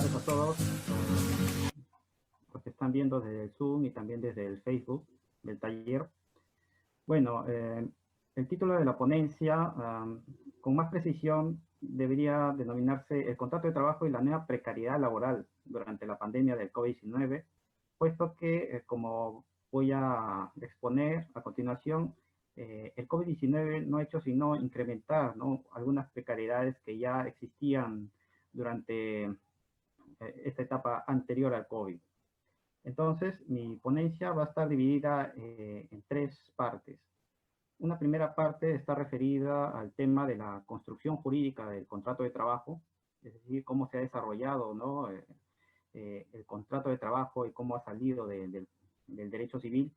tardes a todos los que están viendo desde el Zoom y también desde el Facebook del taller. Bueno, el título de la ponencia, con más precisión, debería denominarse El contrato de trabajo y la nueva precariedad laboral durante la pandemia del COVID-19, puesto que, como voy a exponer a continuación, el COVID-19 no ha hecho sino incrementar, ¿no?, algunas precariedades que ya existían durante esta etapa anterior al COVID. Entonces, mi ponencia va a estar dividida en tres partes. Una primera parte está referida al tema de la construcción jurídica del contrato de trabajo, es decir, cómo se ha desarrollado, ¿no?, el contrato de trabajo y cómo ha salido del derecho civil.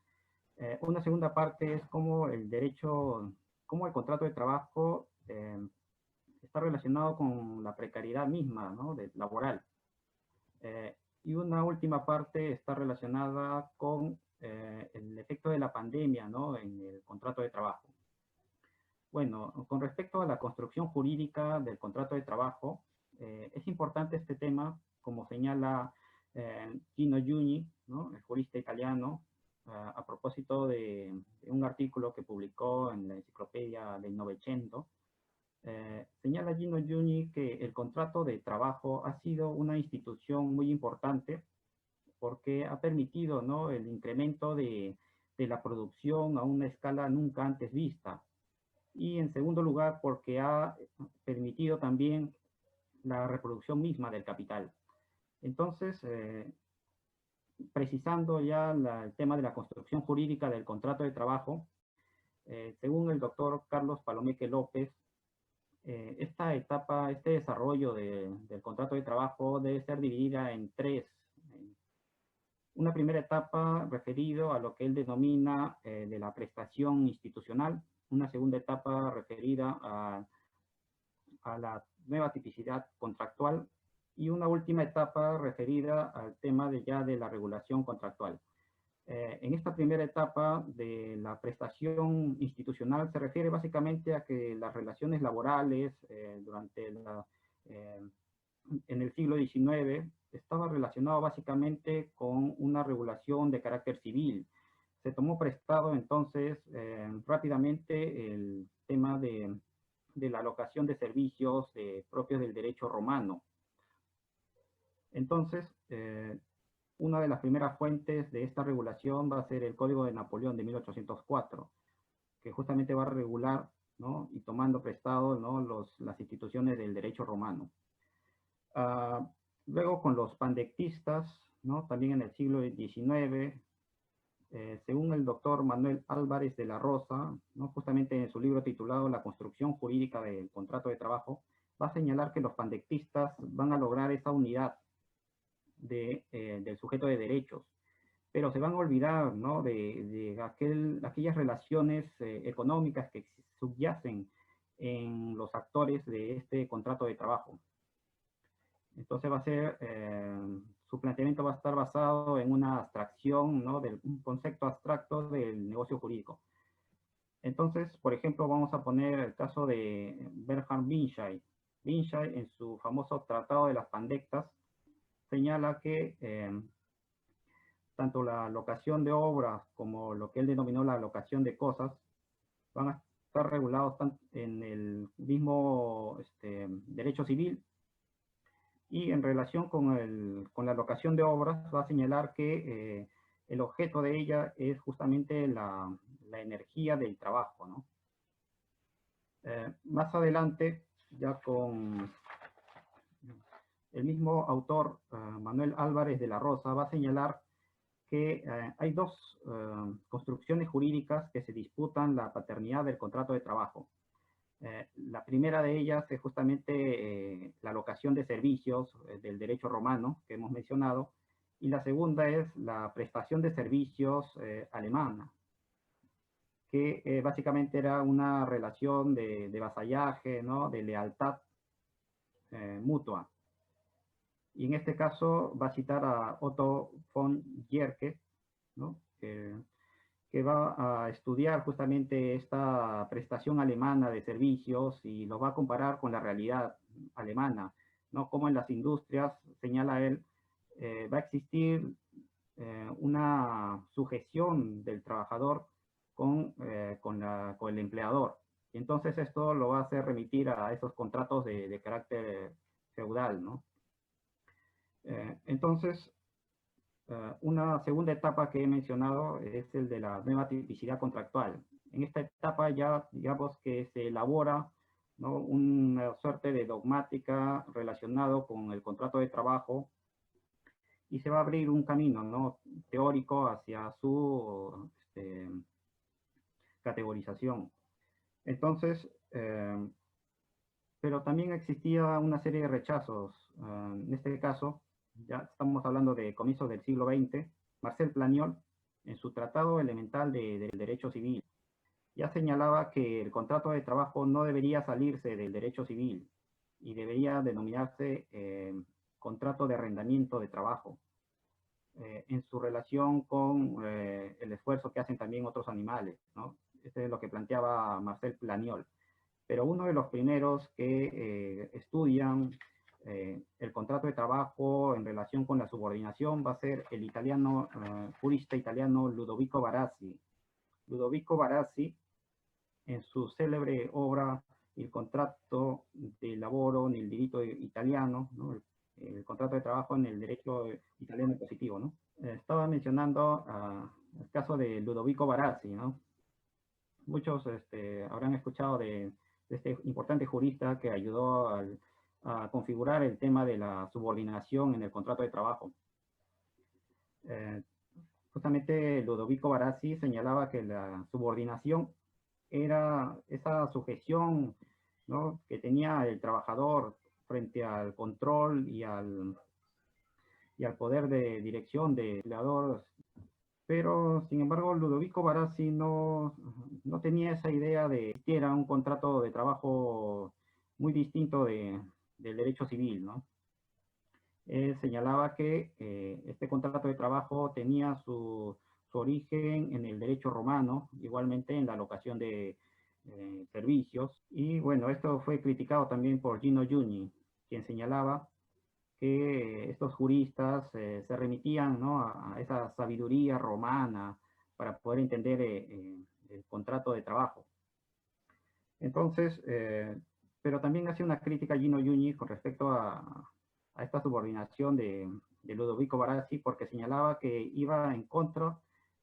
Una segunda parte es cómo cómo el contrato de trabajo está relacionado con la precariedad misma, ¿no?, laboral. Y una última parte está relacionada con el efecto de la pandemia, ¿no?, en el contrato de trabajo. Bueno, con respecto a la construcción jurídica del contrato de trabajo, es importante este tema, como señala Gino Giugni, ¿no?, el jurista italiano, a propósito de un artículo que publicó en la Enciclopedia del Novecento. Señala Gino Giugni que el contrato de trabajo ha sido una institución muy importante porque ha permitido, ¿no?, el incremento de la producción a una escala nunca antes vista. Y en segundo lugar, porque ha permitido también la reproducción misma del capital. Entonces, precisando ya el tema de la construcción jurídica del contrato de trabajo, según el doctor Carlos Palomeque López, esta etapa, este desarrollo del contrato de trabajo debe ser dividida en tres. Una primera etapa referido a lo que él denomina de la prestación institucional, una segunda etapa referida a la nueva tipicidad contractual y una última etapa referida al tema de la regulación contractual. En esta primera etapa de la prestación institucional se refiere básicamente a que las relaciones laborales en el siglo XIX estaba relacionado básicamente con una regulación de carácter civil. Se tomó prestado entonces rápidamente el tema de la alocación de servicios propios del derecho romano. Entonces, una de las primeras fuentes de esta regulación va a ser el Código de Napoleón de 1804, que justamente va a regular, ¿no?, y tomando prestado, ¿no?, las instituciones del derecho romano. Luego con los pandectistas, ¿no?, también en el siglo XIX, según el doctor Manuel Álvarez de la Rosa, ¿no?, justamente en su libro titulado La construcción jurídica del contrato de trabajo, va a señalar que los pandectistas van a lograr esa unidad del sujeto de derechos, pero se van a olvidar, ¿no?, de aquellas relaciones económicas que subyacen en los actores de este contrato de trabajo. Entonces su planteamiento va a estar basado en una abstracción, ¿no?, de un concepto abstracto del negocio jurídico. Entonces, por ejemplo, vamos a poner el caso de Bernhard Binschei. Binschei, en su famoso Tratado de las Pandectas, señala que tanto la locación de obras como lo que él denominó la locación de cosas van a estar regulados en el mismo derecho civil. Y en relación con la locación de obras, va a señalar que el objeto de ella es justamente la energía del trabajo, ¿no? Más adelante, ya con el mismo autor, Manuel Álvarez de la Rosa, va a señalar que hay dos construcciones jurídicas que se disputan la paternidad del contrato de trabajo. La primera de ellas es justamente la locación de servicios del derecho romano que hemos mencionado, y la segunda es la prestación de servicios alemana, que básicamente era una relación de vasallaje, ¿no?, de lealtad mutua. Y en este caso va a citar a Otto von Guericke, ¿no?, que va a estudiar justamente esta prestación alemana de servicios y los va a comparar con la realidad alemana, ¿no? Como en las industrias, señala él, va a existir una sujeción del trabajador con el empleador. Y entonces esto lo va a hacer remitir a esos contratos de carácter feudal, ¿no? Entonces, una segunda etapa que he mencionado es el de la nueva tipicidad contractual. En esta etapa ya, digamos que se elabora, ¿no?, una suerte de dogmática relacionado con el contrato de trabajo y se va a abrir un camino, ¿no?, teórico hacia su categorización. Entonces, pero también existía una serie de rechazos. En este caso, ya estamos hablando de comienzos del siglo XX, Marcel Planiol, en su Tratado Elemental del Derecho Civil, ya señalaba que el contrato de trabajo no debería salirse del derecho civil y debería denominarse contrato de arrendamiento de trabajo, en su relación con el esfuerzo que hacen también otros animales, ¿no? Este es lo que planteaba Marcel Planiol. Pero uno de los primeros que estudian el contrato de trabajo en relación con la subordinación va a ser el italiano, jurista italiano Ludovico Barassi. Ludovico Barassi, en su célebre obra Il contratto di lavoro nel diritto italiano, ¿no?, el contrato de trabajo en el derecho italiano positivo, ¿no? Estaba mencionando el caso de Ludovico Barassi, ¿no? Muchos habrán escuchado de este importante jurista que ayudó a configurar el tema de la subordinación en el contrato de trabajo. Justamente Ludovico Barassi señalaba que la subordinación era esa sujeción, ¿no?, que tenía el trabajador frente al control y al poder de dirección del empleador. Pero, sin embargo, Ludovico Barassi no tenía esa idea de que era un contrato de trabajo muy distinto del derecho civil, ¿no? Él señalaba que este contrato de trabajo tenía su origen en el derecho romano, igualmente en la locación de servicios. Y bueno, esto fue criticado también por Gino Giugni, quien señalaba que estos juristas se remitían, ¿no?, a esa sabiduría romana para poder entender el contrato de trabajo. Entonces, pero también hace una crítica a Gino Giugni con respecto a esta subordinación de Ludovico Barassi, porque señalaba que iba en contra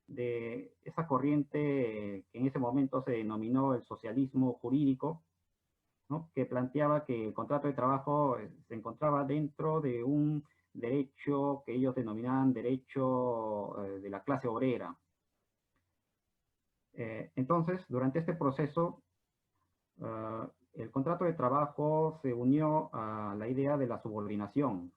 de esa corriente que en ese momento se denominó el socialismo jurídico, ¿no?, que planteaba que el contrato de trabajo se encontraba dentro de un derecho que ellos denominaban derecho de la clase obrera. Entonces, durante este proceso, el contrato de trabajo se unió a la idea de la subordinación.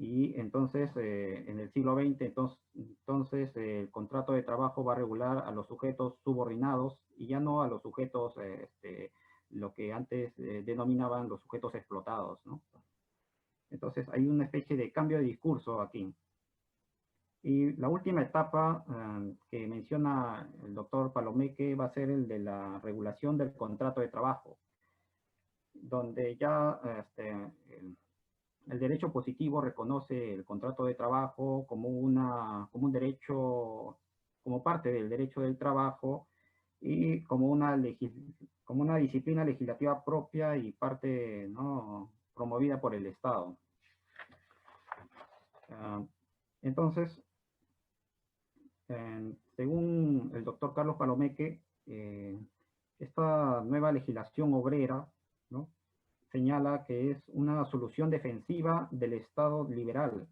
Y entonces, en el siglo XX, entonces el contrato de trabajo va a regular a los sujetos subordinados y ya no a los sujetos, lo que antes denominaban los sujetos explotados, ¿no? Entonces hay una especie de cambio de discurso aquí. Y la última etapa que menciona el doctor Palomeque va a ser el de la regulación del contrato de trabajo, donde ya el derecho positivo reconoce el contrato de trabajo como un derecho, como parte del derecho del trabajo y como una disciplina legislativa propia y parte, ¿no?, promovida por el Estado. Entonces, según el doctor Carlos Palomeque, esta nueva legislación obrera, ¿no?, señala que es una solución defensiva del Estado liberal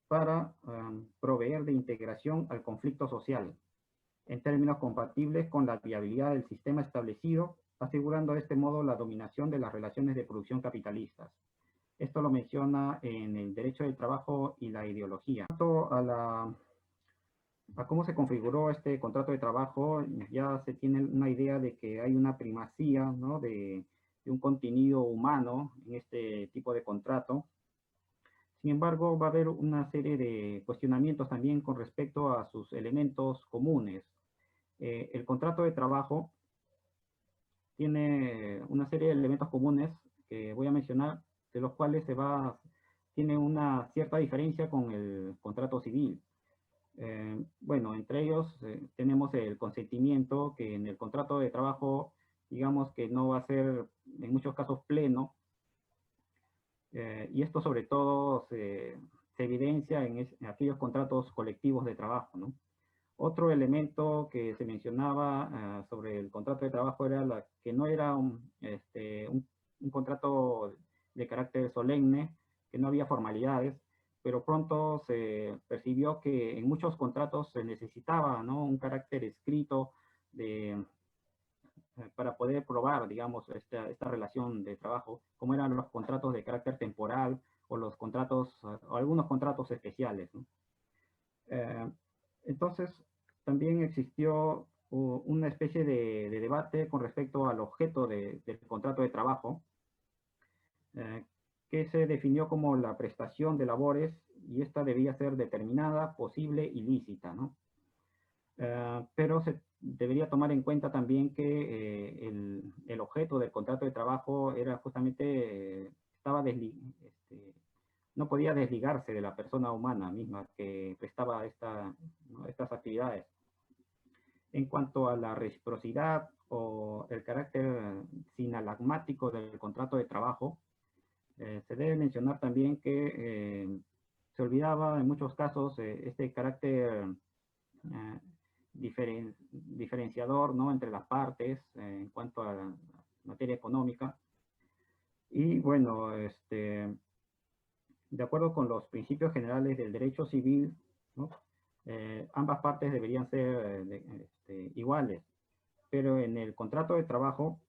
para proveer de integración al conflicto social, en términos compatibles con la viabilidad del sistema establecido, asegurando de este modo la dominación de las relaciones de producción capitalistas. Esto lo menciona en el derecho del trabajo y la ideología. En cuanto a cómo se configuró este contrato de trabajo, ya se tiene una idea de que hay una primacía, ¿no?, de un contenido humano en este tipo de contrato. Sin embargo, va a haber una serie de cuestionamientos también con respecto a sus elementos comunes. El contrato de trabajo tiene una serie de elementos comunes que voy a mencionar, de los cuales tiene una cierta diferencia con el contrato civil. Bueno, entre ellos tenemos el consentimiento, que en el contrato de trabajo, digamos que no va a ser en muchos casos pleno, y esto sobre todo se evidencia en aquellos contratos colectivos de trabajo, ¿no? Otro elemento que se mencionaba sobre el contrato de trabajo era que no era un contrato de carácter solemne, que no había formalidades, pero pronto se percibió que en muchos contratos se necesitaba, ¿no?, un carácter escrito para poder probar, digamos, esta relación de trabajo, como eran los contratos de carácter temporal o los contratos, o algunos contratos especiales, ¿no? Eh, entonces, también existió una especie de debate con respecto al objeto del contrato de trabajo, eh, que se definió como la prestación de labores, y esta debía ser determinada, posible y lícita, ¿no? Pero se debería tomar en cuenta también que el objeto del contrato de trabajo era justamente, no podía desligarse de la persona humana misma que prestaba ¿no?, estas actividades. En cuanto a la reciprocidad o el carácter sinalagmático del contrato de trabajo, se debe mencionar también que se olvidaba en muchos casos este carácter eh, diferenciador, ¿no?, entre las partes en cuanto a la materia económica. Y bueno, de acuerdo con los principios generales del derecho civil, ¿no?, ambas partes deberían ser iguales, pero en el contrato de trabajo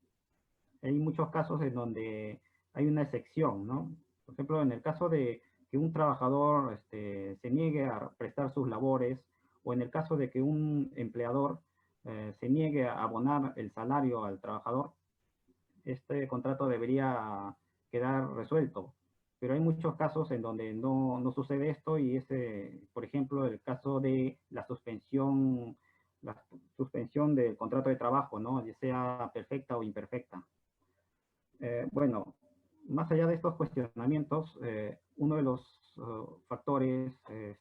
hay muchos casos en donde hay una excepción, ¿no? Por ejemplo, en el caso de que un trabajador se niegue a prestar sus labores, o en el caso de que un empleador se niegue a abonar el salario al trabajador, este contrato debería quedar resuelto. Pero hay muchos casos en donde no sucede esto, y por ejemplo, el caso de la suspensión del contrato de trabajo, ¿no?, ya sea perfecta o imperfecta. Bueno, más allá de estos cuestionamientos, uno de los factores,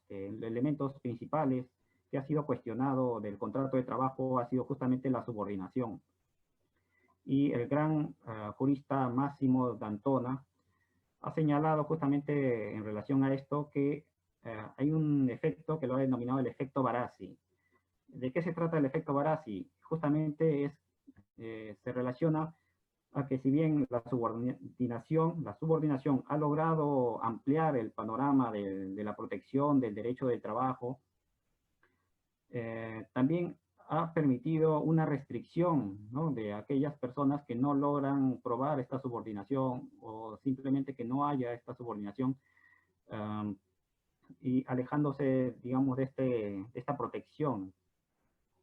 elementos principales que ha sido cuestionado del contrato de trabajo ha sido justamente la subordinación. Y el gran jurista Massimo D'Antona ha señalado justamente en relación a esto que hay un efecto que lo ha denominado el efecto Barassi. ¿De qué se trata el efecto Barassi? Justamente se relaciona a que, si bien la subordinación ha logrado ampliar el panorama de la protección del derecho del trabajo, también ha permitido una restricción, ¿no?, de aquellas personas que no logran probar esta subordinación, o simplemente que no haya esta subordinación, um, y alejándose, digamos, de esta protección,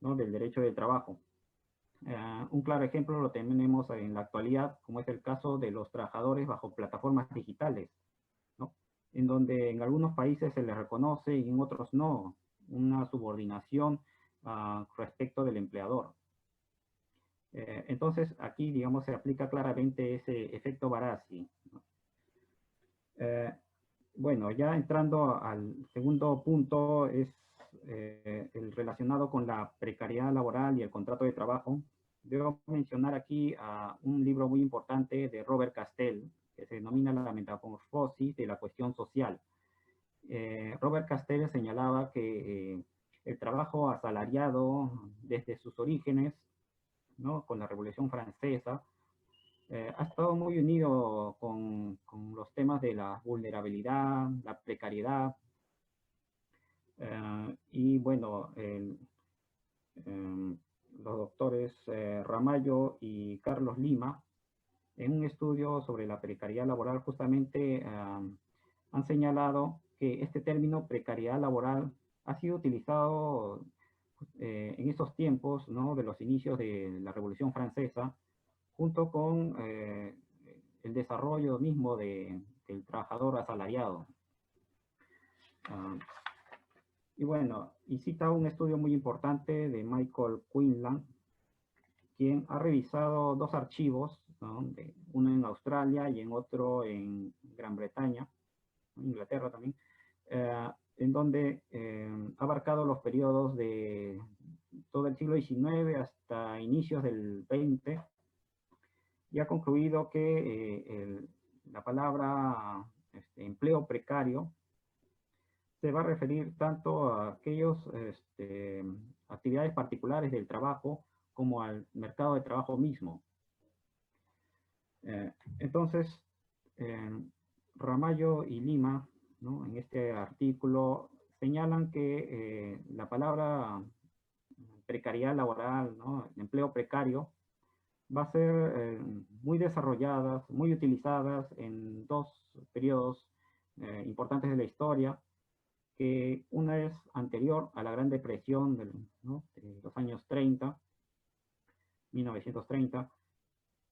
¿no?, del derecho del trabajo. Un claro ejemplo lo tenemos en la actualidad, como es el caso de los trabajadores bajo plataformas digitales, ¿no?, en donde en algunos países se les reconoce y en otros no una subordinación respecto del empleador. Entonces, aquí, digamos, se aplica claramente ese efecto Barassi, ¿no? Bueno, ya entrando al segundo punto, es el relacionado con la precariedad laboral y el contrato de trabajo. Debo mencionar aquí a un libro muy importante de Robert Castell, que se denomina La metamorfosis de la cuestión social. Robert Castell señalaba que el trabajo asalariado desde sus orígenes, ¿no?, con la Revolución Francesa, ha estado muy unido con los temas de la vulnerabilidad, la precariedad, y bueno, los doctores Ramallo y Carlos Lima, en un estudio sobre la precariedad laboral, justamente han señalado que este término precariedad laboral ha sido utilizado en esos tiempos, ¿no?, de los inicios de la Revolución Francesa, junto con el desarrollo mismo del trabajador asalariado. Y bueno, y cita un estudio muy importante de Michael Quinlan, quien ha revisado dos archivos ¿no? Uno en Australia y en otro en Gran Bretaña, Inglaterra también, en donde ha abarcado los periodos de todo el siglo XIX hasta inicios del XX, y ha concluido que la palabra empleo precario se va a referir tanto a aquellas actividades particulares del trabajo como al mercado de trabajo mismo. Entonces, Ramallo y Lima, ¿no?, en este artículo señalan que la palabra precariedad laboral, ¿no?, empleo precario, va a ser muy desarrolladas, muy utilizadas en dos periodos importantes de la historia, que una es anterior a la Gran Depresión ¿no?, de los años 30, 1930,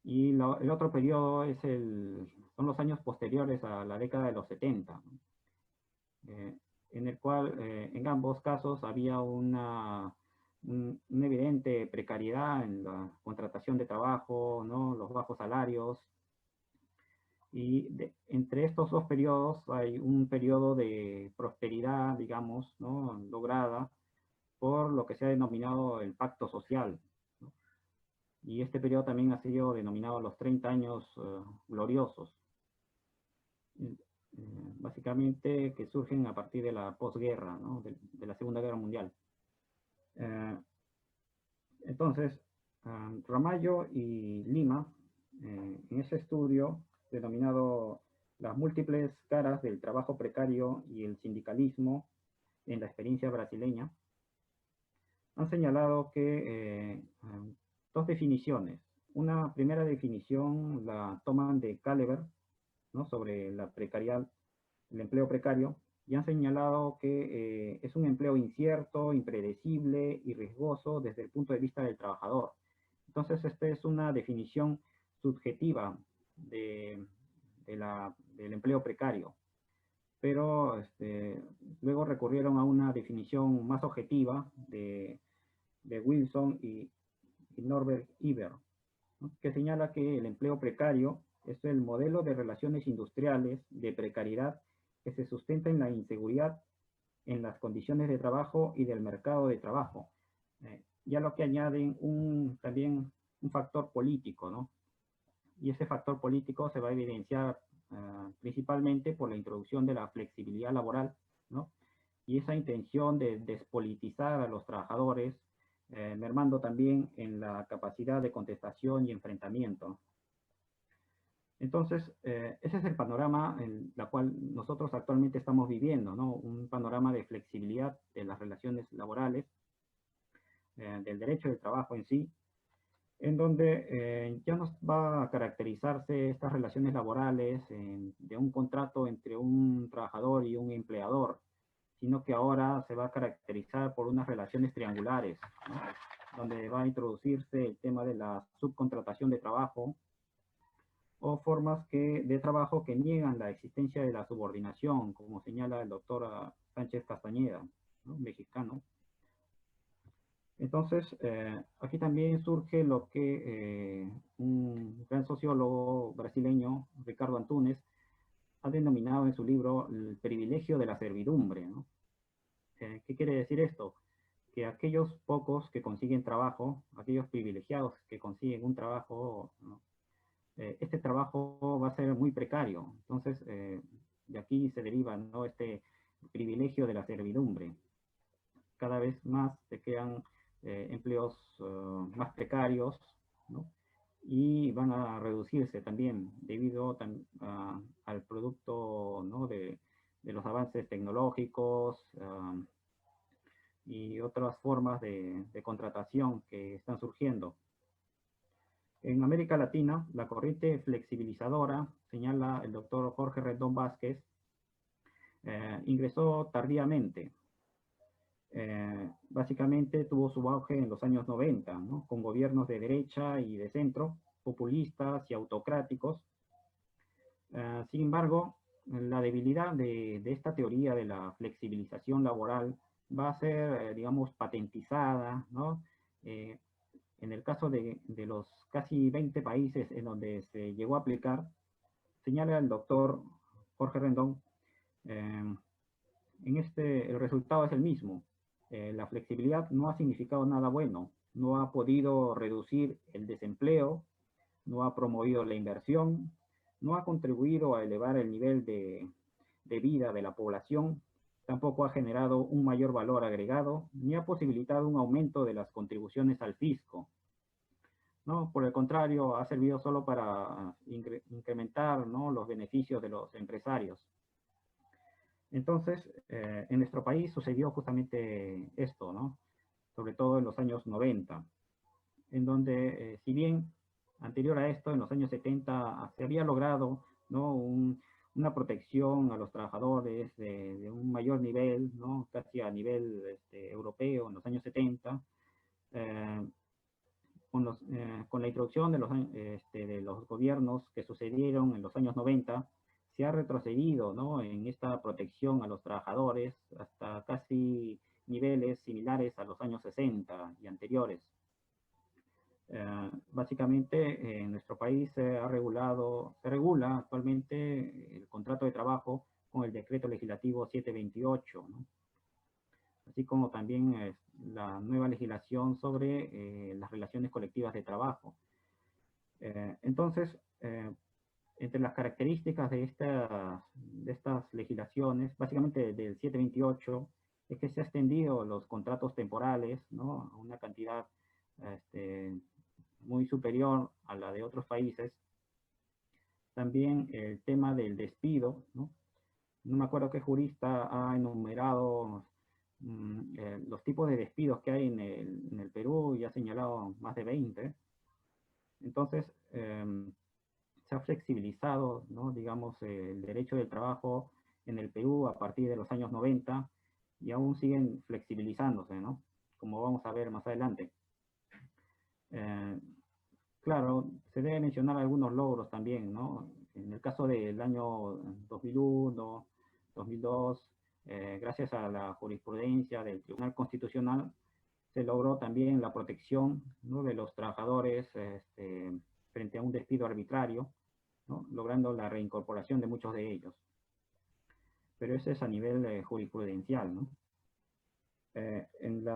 y el otro periodo son los años posteriores a la década de los 70, ¿no?, en el cual en ambos casos había una evidente precariedad en la contratación de trabajo, ¿no?, los bajos salarios. Y entre estos dos periodos hay un periodo de prosperidad, digamos, ¿no?, lograda por lo que se ha denominado el pacto social, ¿no? Y este periodo también ha sido denominado los 30 años gloriosos, básicamente que surgen a partir de la posguerra, ¿no?, de la Segunda Guerra Mundial. Entonces, Ramallo y Lima, en ese estudio denominado Las múltiples caras del trabajo precario y el sindicalismo en la experiencia brasileña, han señalado que dos definiciones. Una primera definición la toman de Caleber, ¿no?, sobre la precariedad, el empleo precario, y han señalado que es un empleo incierto, impredecible y riesgoso desde el punto de vista del trabajador. Entonces, esta es una definición subjetiva del empleo precario, pero luego recurrieron a una definición más objetiva de Wilson y Norbert Iber, ¿no?, que señala que el empleo precario es el modelo de relaciones industriales de precariedad que se sustenta en la inseguridad en las condiciones de trabajo y del mercado de trabajo, ya lo que añaden también un factor político, ¿no? Y ese factor político se va a evidenciar principalmente por la introducción de la flexibilidad laboral, ¿no?, y esa intención de despolitizar a los trabajadores, mermando también en la capacidad de contestación y enfrentamiento. Entonces, ese es el panorama en el cual nosotros actualmente estamos viviendo, ¿no? Un panorama de flexibilidad de las relaciones laborales, del derecho del trabajo en sí, en donde ya no va a caracterizarse estas relaciones laborales de un contrato entre un trabajador y un empleador, sino que ahora se va a caracterizar por unas relaciones triangulares, ¿no?, donde va a introducirse el tema de la subcontratación de trabajo, o formas de trabajo que niegan la existencia de la subordinación, como señala el doctor Sánchez Castañeda, ¿no?, mexicano. Entonces, aquí también surge lo que un gran sociólogo brasileño, Ricardo Antunes, ha denominado en su libro el privilegio de la servidumbre, ¿no? ¿Qué quiere decir esto? Que aquellos pocos que consiguen trabajo, aquellos privilegiados que consiguen un trabajo, ¿no?, este trabajo va a ser muy precario. Entonces, de aquí se deriva, ¿no?, este privilegio de la servidumbre. Cada vez más se crean empleos más precarios, ¿no?, y van a reducirse también debido al producto, ¿no?, de los avances tecnológicos y otras formas de contratación que están surgiendo. En América Latina, la corriente flexibilizadora, señala el doctor Jorge Rendón Vázquez, ingresó tardíamente. Básicamente tuvo su auge en los años 90, ¿no?, con gobiernos de derecha y de centro, populistas y autocráticos. Sin embargo, la debilidad de esta teoría de la flexibilización laboral va a ser, digamos, patentizada, ¿no?, En el caso de los casi 20 países en donde se llegó a aplicar, señala el doctor Jorge Rendón, el resultado es el mismo. La flexibilidad no ha significado nada bueno, no ha podido reducir el desempleo, no ha promovido la inversión, no ha contribuido a elevar el nivel de vida de la población, tampoco ha generado un mayor valor agregado, ni ha posibilitado un aumento de las contribuciones al fisco. ¿No? Por el contrario, ha servido solo para incrementar, ¿no?, los beneficios de los empresarios. Entonces, en nuestro país sucedió justamente esto, ¿no? Sobre todo en los años 90, en donde, si bien anterior a esto, en los años 70, se había logrado, ¿no?, una protección a los trabajadores de un mayor nivel, ¿no?, casi a nivel europeo en los años 70, con la introducción de los gobiernos que sucedieron en los años 90, se ha retrocedido, ¿no?, en esta protección a los trabajadores hasta casi niveles similares a los años 60 y anteriores. Básicamente, en nuestro país se regula actualmente el contrato de trabajo con el decreto legislativo 728, ¿no?, así como también la nueva legislación sobre las relaciones colectivas de trabajo. Entonces, entre las características de estas legislaciones, básicamente del 728, es que se ha extendido los contratos temporales, ¿no?, a una cantidad muy superior a la de otros países. También el tema del despido, ¿no? No me acuerdo qué jurista ha enumerado los tipos de despidos que hay en el Perú, y ha señalado más de 20. Entonces, se ha flexibilizado, ¿no?, digamos, el derecho del trabajo en el Perú a partir de los años 90, y aún siguen flexibilizándose, ¿no?, como vamos a ver más adelante. Claro, se debe mencionar algunos logros también, ¿no? En el caso del año 2001, 2002, gracias a la jurisprudencia del Tribunal Constitucional, se logró también la protección, ¿no?, de los trabajadores frente a un despido arbitrario, ¿no?, logrando la reincorporación de muchos de ellos. Pero eso es a nivel jurisprudencial, ¿no? En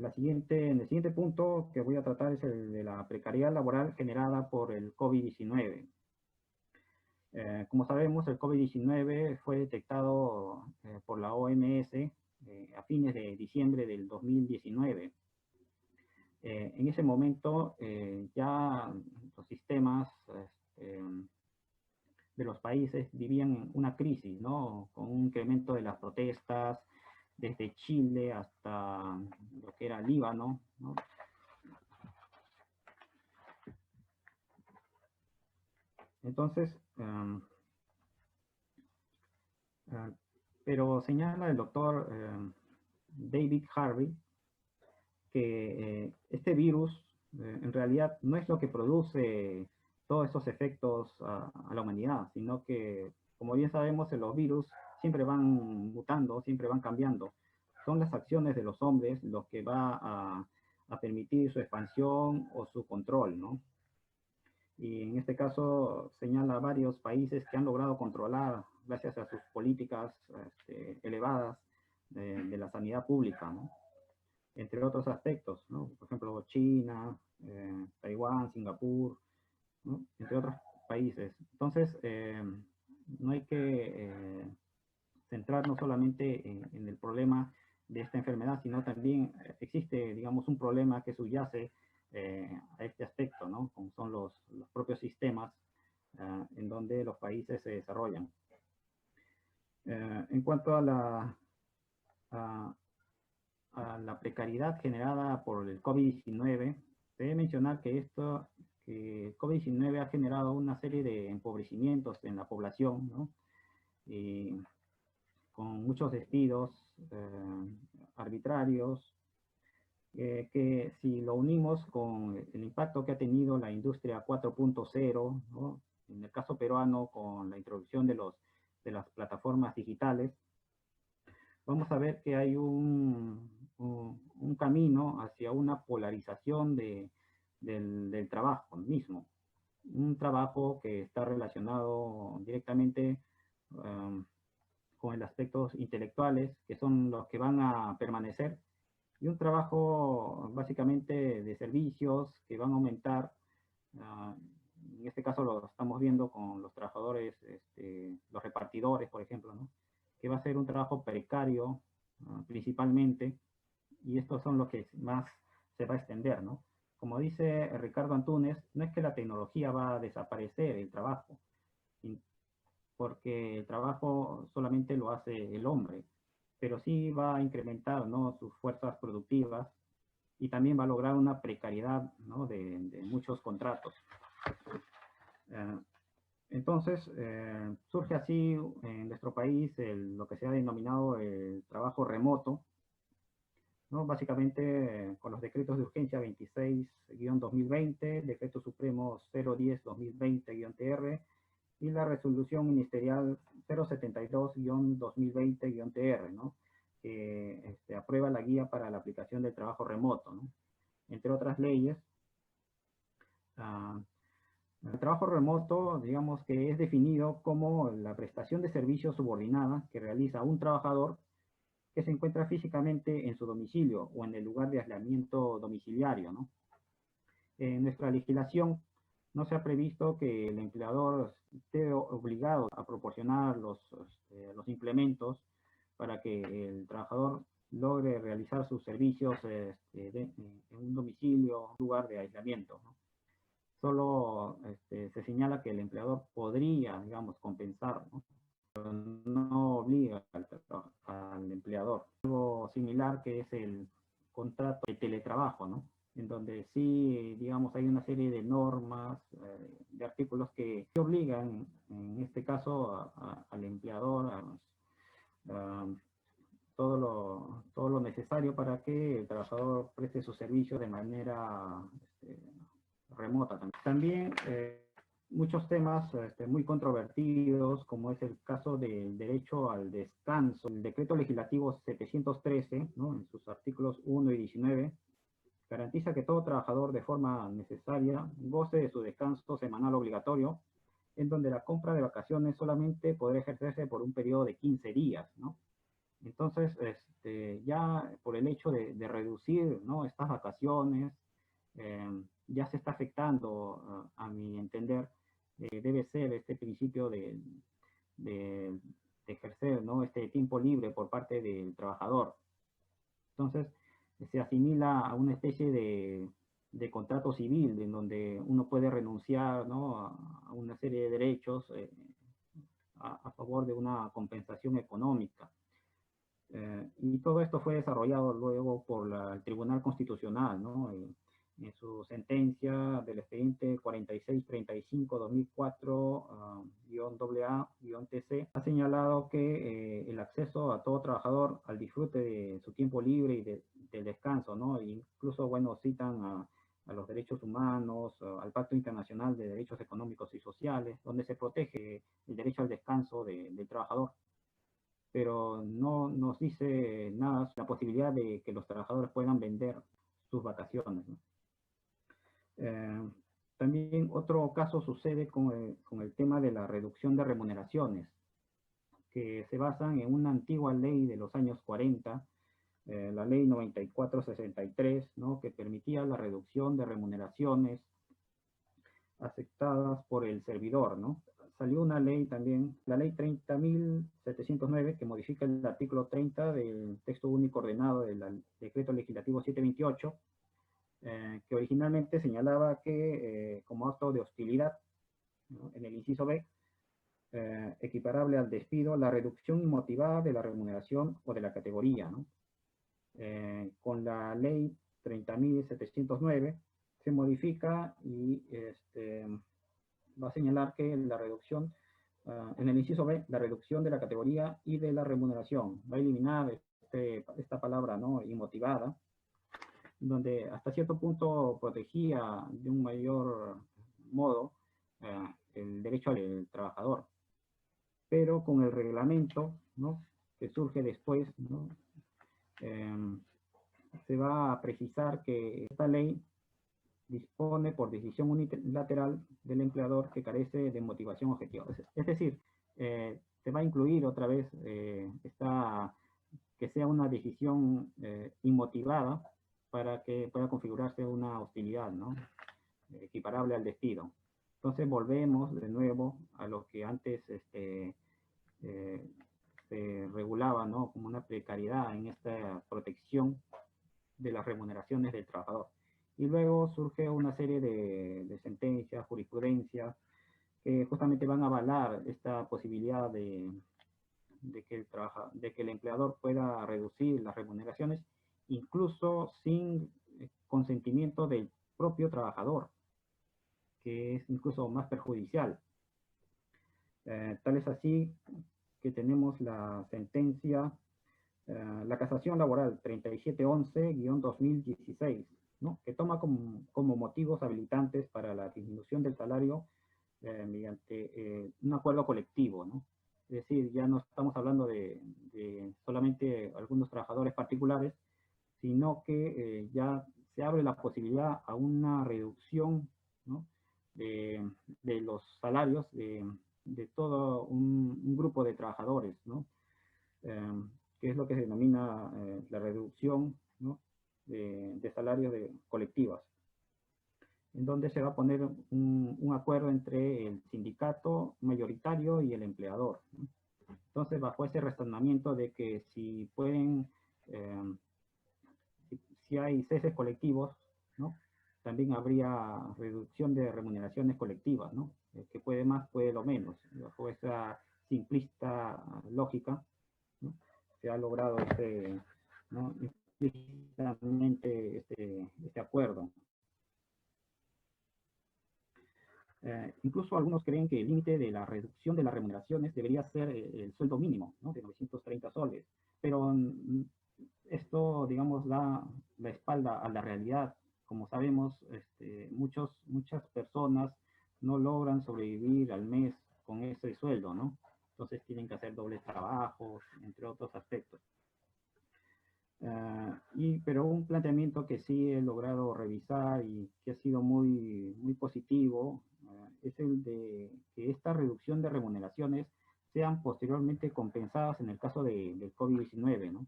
el siguiente punto que voy a tratar es el de la precariedad laboral generada por el COVID-19. Como sabemos, el COVID-19 fue detectado por la OMS a fines de diciembre del 2019. En ese momento ya los sistemas de los países vivían una crisis, ¿no?, con un incremento de las protestas, desde Chile hasta lo que era Líbano, ¿no? Entonces, pero señala el doctor David Harvey que este virus en realidad no es lo que produce todos esos efectos a la humanidad, sino que, como bien sabemos, los virus siempre van mutando, siempre van cambiando. Son las acciones de los hombres los que va a permitir su expansión o su control, ¿no? Y en este caso señala varios países que han logrado controlar, gracias a sus políticas elevadas de la sanidad pública, ¿no?, entre otros aspectos, ¿no? Por ejemplo, China, Taiwán, Singapur, ¿no?, entre otros países. Entonces, no hay que centrarnos solamente en el problema de esta enfermedad, sino también existe, digamos, un problema que subyace a este aspecto, ¿no?, como son los propios sistemas en donde los países se desarrollan. En cuanto a la precariedad generada por el COVID-19, se debe mencionar que el COVID-19 ha generado una serie de empobrecimientos en la población, ¿no?, y con muchos despidos arbitrarios, que si lo unimos con el impacto que ha tenido la industria 4.0, ¿no?, en el caso peruano con la introducción de las plataformas digitales, vamos a ver que hay un un camino hacia una polarización del trabajo mismo. Un trabajo que está relacionado directamente con los aspectos intelectuales, que son los que van a permanecer, y un trabajo básicamente de servicios que van a aumentar. En este caso lo estamos viendo con los trabajadores, los repartidores, por ejemplo, ¿no? Que va a ser un trabajo precario principalmente, y estos son los que más se va a extender, ¿no? Como dice Ricardo Antunes, no es que la tecnología va a desaparecer el trabajo, porque el trabajo solamente lo hace el hombre, pero sí va a incrementar, ¿no?, sus fuerzas productivas, y también va a lograr una precariedad, ¿no?, de muchos contratos. Entonces, surge así en nuestro país lo que se ha denominado el trabajo remoto, ¿no? Básicamente con los decretos de urgencia 26-2020, decreto supremo 010-2020-TR y la resolución ministerial 072-2020-TR, ¿no? Que aprueba la guía para la aplicación del trabajo remoto, ¿no? Entre otras leyes. El trabajo remoto, digamos que es definido como la prestación de servicios subordinada que realiza un trabajador que se encuentra físicamente en su domicilio o en el lugar de aislamiento domiciliario, ¿no? En nuestra legislación no se ha previsto que el empleador esté obligado a proporcionar los implementos para que el trabajador logre realizar sus servicios en un domicilio, un lugar de aislamiento, ¿no? Solo se señala que el empleador podría, digamos, compensar, ¿no? Pero no obliga al empleador. Algo similar que es el contrato de teletrabajo, ¿no? En donde sí, digamos, hay una serie de normas, de artículos que obligan, en este caso, al empleador a todo lo necesario para que el trabajador preste sus servicios de manera remota también. También muchos temas muy controvertidos, como es el caso del derecho al descanso. El decreto legislativo 713, ¿no?, en sus artículos 1 y 19, garantiza que todo trabajador de forma necesaria goce de su descanso semanal obligatorio, en donde la compra de vacaciones solamente podrá ejercerse por un periodo de 15 días, ¿no? Entonces, ya por el hecho de reducir, ¿no?, estas vacaciones, ya se está afectando, a mi entender, debe ser este principio de ejercer, ¿no?, este tiempo libre por parte del trabajador. Entonces, se asimila a una especie de contrato civil en donde uno puede renunciar, ¿no?, a una serie de derechos a favor de una compensación económica. Y todo esto fue desarrollado luego por el Tribunal Constitucional, ¿no? En su sentencia del expediente 4635-2004-AA-TC, ha señalado que el acceso a todo trabajador al disfrute de su tiempo libre y del descanso, ¿no? E incluso, bueno, citan a los derechos humanos, al Pacto Internacional de Derechos Económicos y Sociales, donde se protege el derecho al descanso del trabajador, pero no nos dice nada sobre la posibilidad de que los trabajadores puedan vender sus vacaciones, ¿no? También otro caso sucede con el tema de la reducción de remuneraciones, que se basan en una antigua ley de los años 40, la ley 9463, ¿no?, que permitía la reducción de remuneraciones aceptadas por el servidor, ¿no? Salió una ley también, la ley 30.709, que modifica el artículo 30 del texto único ordenado del decreto legislativo 728, que originalmente señalaba que como acto de hostilidad, ¿no?, en el inciso B, equiparable al despido, la reducción inmotivada de la remuneración o de la categoría, ¿no? Con la ley 30.709 se modifica y va a señalar que la reducción, en el inciso B, la reducción de la categoría y de la remuneración, va a eliminar esta palabra, ¿no?, inmotivada, donde hasta cierto punto protegía de un mayor modo el derecho al trabajador. Pero con el reglamento, ¿no?, que surge después, ¿no?, se va a precisar que esta ley dispone por decisión unilateral del empleador que carece de motivación objetiva. Es decir, se va a incluir otra vez que sea una decisión inmotivada para que pueda configurarse una hostilidad, ¿no? Equiparable al despido. Entonces volvemos de nuevo a lo que antes se regulaba, ¿no? Como una precariedad en esta protección de las remuneraciones del trabajador. Y luego surge una serie de sentencias, jurisprudencias, que justamente van a avalar esta posibilidad de que el empleador pueda reducir las remuneraciones, incluso sin consentimiento del propio trabajador, que es incluso más perjudicial. Tal es así que tenemos la sentencia, la casación laboral 3711-2016, ¿no? Que toma como motivos habilitantes para la disminución del salario mediante un acuerdo colectivo, ¿no? Es decir, ya no estamos hablando de solamente algunos trabajadores particulares, sino que ya se abre la posibilidad a una reducción, ¿no? de los salarios de todo un grupo de trabajadores, ¿no? Que es lo que se denomina la reducción, ¿no? de salarios colectivas, en donde se va a poner un acuerdo entre el sindicato mayoritario y el empleador, ¿no? Entonces, bajo ese razonamiento de que si pueden, si hay ceses colectivos, ¿no? También habría reducción de remuneraciones colectivas, ¿no? El que puede más, puede lo menos. Bajo esa simplista lógica, ¿no? Se ha logrado ¿no? implícitamente este acuerdo. Incluso algunos creen que el límite de la reducción de las remuneraciones debería ser el sueldo mínimo, ¿no? De 930 soles. Pero esto, digamos, da la espalda a la realidad. Como sabemos, muchas personas no logran sobrevivir al mes con ese sueldo, ¿no? Entonces tienen que hacer dobles trabajos, entre otros aspectos. Pero un planteamiento que sí he logrado revisar y que ha sido muy positivo es el de que esta reducción de remuneraciones sean posteriormente compensadas en el caso del COVID-19, ¿no?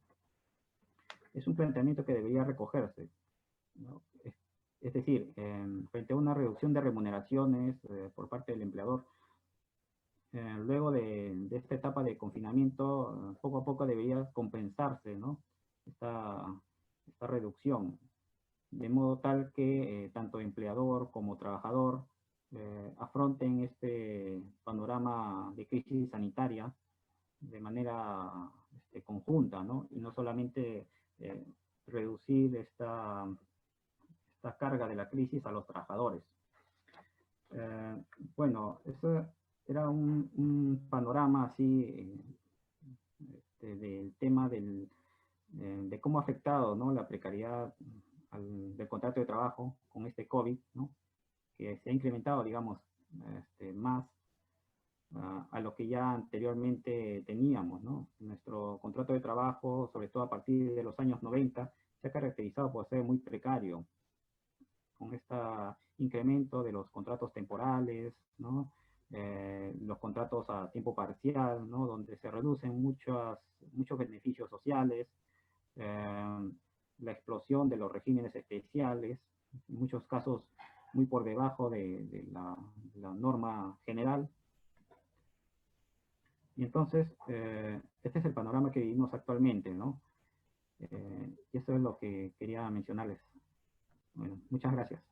Es un planteamiento que debería recogerse, ¿no? Es decir, frente a una reducción de remuneraciones por parte del empleador, luego de esta etapa de confinamiento, poco a poco debería compensarse, ¿no? esta reducción, de modo tal que tanto empleador como trabajador afronten este panorama de crisis sanitaria de manera conjunta, ¿no? Y no solamente reducir esta carga de la crisis a los trabajadores. Bueno, eso era un panorama así del tema de cómo ha afectado, ¿no? La precariedad del contrato de trabajo con este COVID, ¿no? Que se ha incrementado, digamos, más a lo que ya anteriormente teníamos, ¿no? Nuestro contrato de trabajo, sobre todo a partir de los años 90, se ha caracterizado por ser muy precario, con este incremento de los contratos temporales, ¿no? Los contratos a tiempo parcial, ¿no? Donde se reducen muchos beneficios sociales, la explosión de los regímenes especiales, en muchos casos muy por debajo de la norma general. Y entonces, este es el panorama que vivimos actualmente, ¿no? Y eso es lo que quería mencionarles. Bueno, muchas gracias.